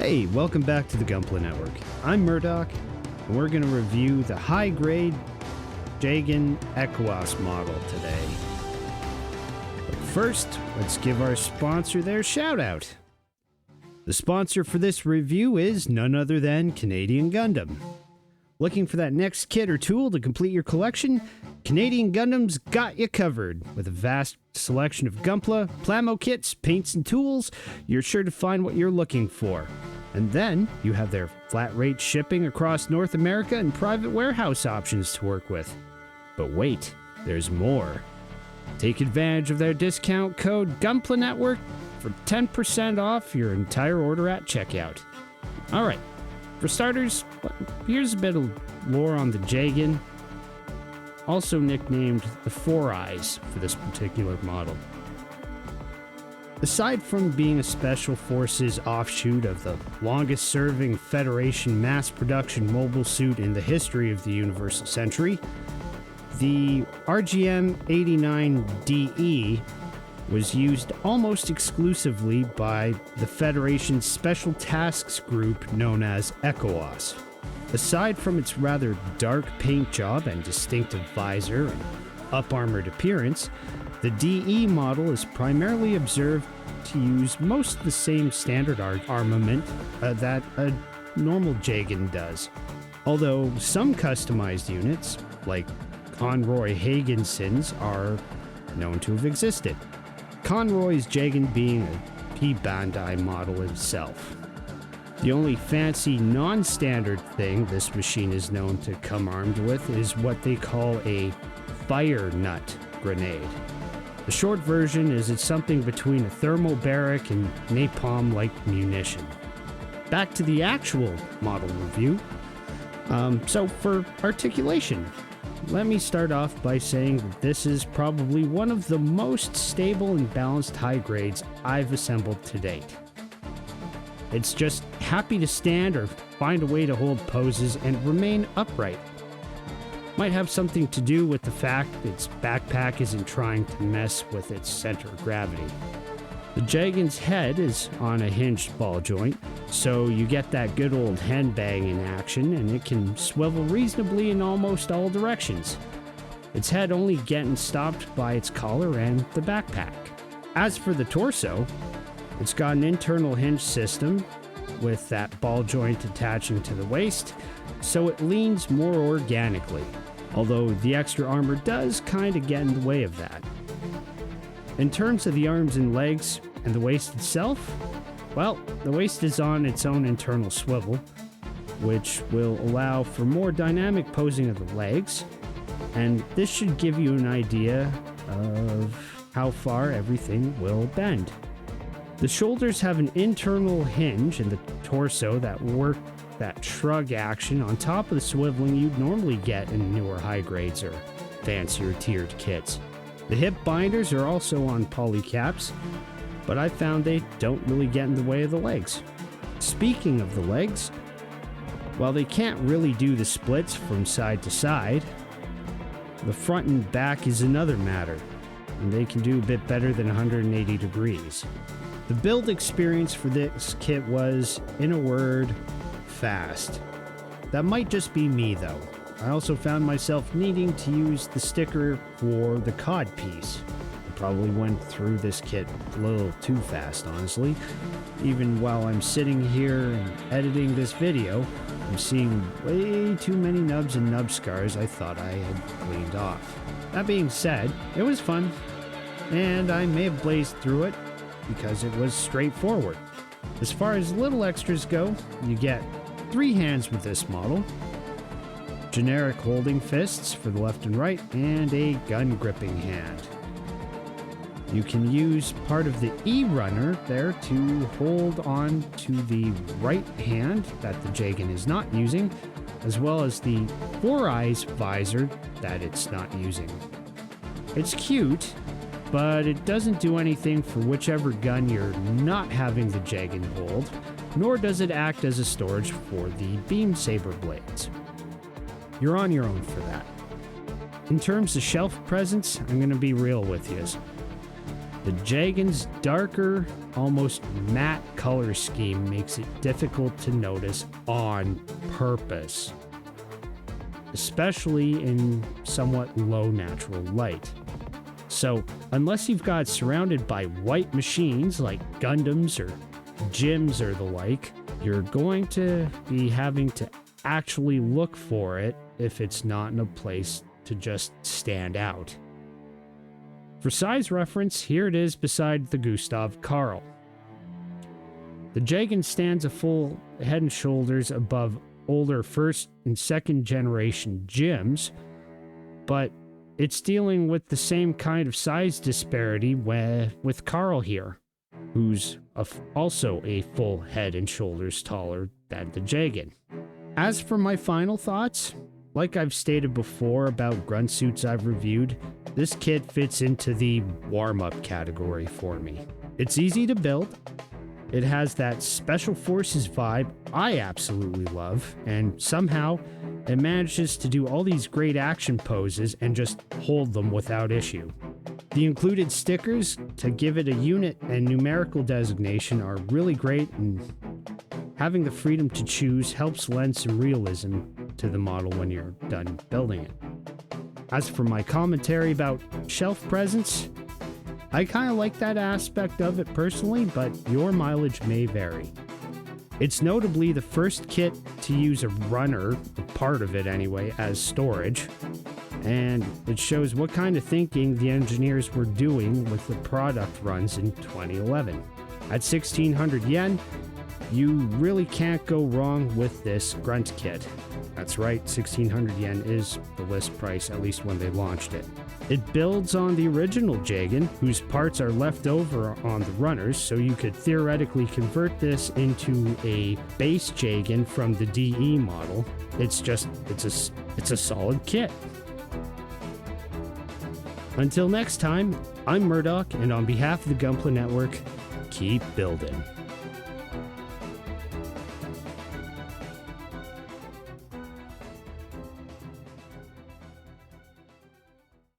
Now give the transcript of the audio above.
Hey, welcome back to the Gunpla Network. I'm Murdoch, and we're going to review the high-grade Jegan ECOAS model today. But first, let's give our sponsor their shout-out. The sponsor for this review is none other than Canadian Gundam. Looking for that next kit or tool to complete your collection? Canadian Gundam's got you covered. With a vast selection of Gunpla, plamo kits, paints, and tools, you're sure to find what you're looking for. And then, you have their flat rate shipping across North America and private warehouse options to work with. But wait, there's more. Take advantage of their discount code Gunpla Network for 10% off your entire order at checkout. Alright. For starters, here's a bit of lore on the Jegan, also nicknamed the Four Eyes for this particular model. Aside from being a Special Forces offshoot of the longest-serving Federation mass production mobile suit in the history of the Universal Century, the RGM-89De was used almost exclusively by the Federation's Special Tasks Group known as ECOAS. Aside from its rather dark paint job and distinctive visor and up-armored appearance, the DE model is primarily observed to use most of the same standard armament that a normal Jegan does. Although some customized units, like Conroy Hagenson's, are known to have existed. Conroy's Jegan being a P-Bandai model itself. The only fancy non-standard thing this machine is known to come armed with is what they call a fire nut grenade. The short version is it's something between a thermobaric and napalm-like munition. Back to the actual model review. So for articulation, let me start off by saying that this is probably one of the most stable and balanced high grades I've assembled to date. It's just happy to stand or find a way to hold poses and remain upright. Might have something to do with the fact its backpack isn't trying to mess with its center of gravity. The Jegan's head is on a hinged ball joint, so you get that good old handbang in action, and it can swivel reasonably in almost all directions. Its head only getting stopped by its collar and the backpack. As for the torso, it's got an internal hinge system with that ball joint attaching to the waist, so it leans more organically, although the extra armor does kinda get in the way of that. In terms of the arms and legs and the waist itself, well, the waist is on its own internal swivel, which will allow for more dynamic posing of the legs, and this should give you an idea of how far everything will bend. The shoulders have an internal hinge in the torso that work that shrug action on top of the swiveling you'd normally get in newer high grades or fancier tiered kits. The hip binders are also on polycaps, but I found they don't really get in the way of the legs. Speaking of the legs, while they can't really do the splits from side to side, the front and back is another matter, and they can do a bit better than 180 degrees. The build experience for this kit was, in a word, fast. That might just be me though. I also found myself needing to use the sticker for the cod piece. I probably went through this kit a little too fast, honestly. Even while I'm sitting here and editing this video, I'm seeing way too many nubs and nub scars I thought I had cleaned off. That being said, it was fun, and I may have blazed through it because it was straightforward. As far as little extras go, you get 3 hands with this model, generic holding fists for the left and right, and a gun gripping hand. You can use part of the E-runner there to hold on to the right hand that the Jegan is not using, as well as the Four Eyes visor that it's not using. It's cute, but it doesn't do anything for whichever gun you're not having the Jegan hold, nor does it act as a storage for the beam saber blades. You're on your own for that. In terms of shelf presence, I'm going to be real with you. The Jegan's darker, almost matte color scheme makes it difficult to notice on purpose, especially in somewhat low natural light. So, unless you've got surrounded by white machines like Gundams or gyms or the like, you're going to be having to actually look for it if it's not in a place to just stand out. For size reference, here it is beside the Gustav Karl. The Jegan stands a full head and shoulders above older first and second generation gyms, but it's dealing with the same kind of size disparity with Karl here, who's also a full head and shoulders taller than the Jegan. As for my final thoughts, like I've stated before about grunt suits I've reviewed, this kit fits into the warm-up category for me. It's easy to build, it has that Special Forces vibe I absolutely love, and somehow it manages to do all these great action poses and just hold them without issue. The included stickers to give it a unit and numerical designation are really great, and having the freedom to choose helps lend some realism to the model when you're done building it. As for my commentary about shelf presence, I kind of like that aspect of it personally, but your mileage may vary. It's notably the first kit to use a runner, a part of it anyway, as storage, and it shows what kind of thinking the engineers were doing with the product runs in 2011. At 1,600 yen, you really can't go wrong with this grunt kit. That's right, 1,600 yen is the list price, at least when they launched it. It builds on the original Jegan, whose parts are left over on the runners, so you could theoretically convert this into a base Jegan from the DE model. It's a solid kit. Until next time, I'm Murdoch, and on behalf of the Gunpla Network, keep building.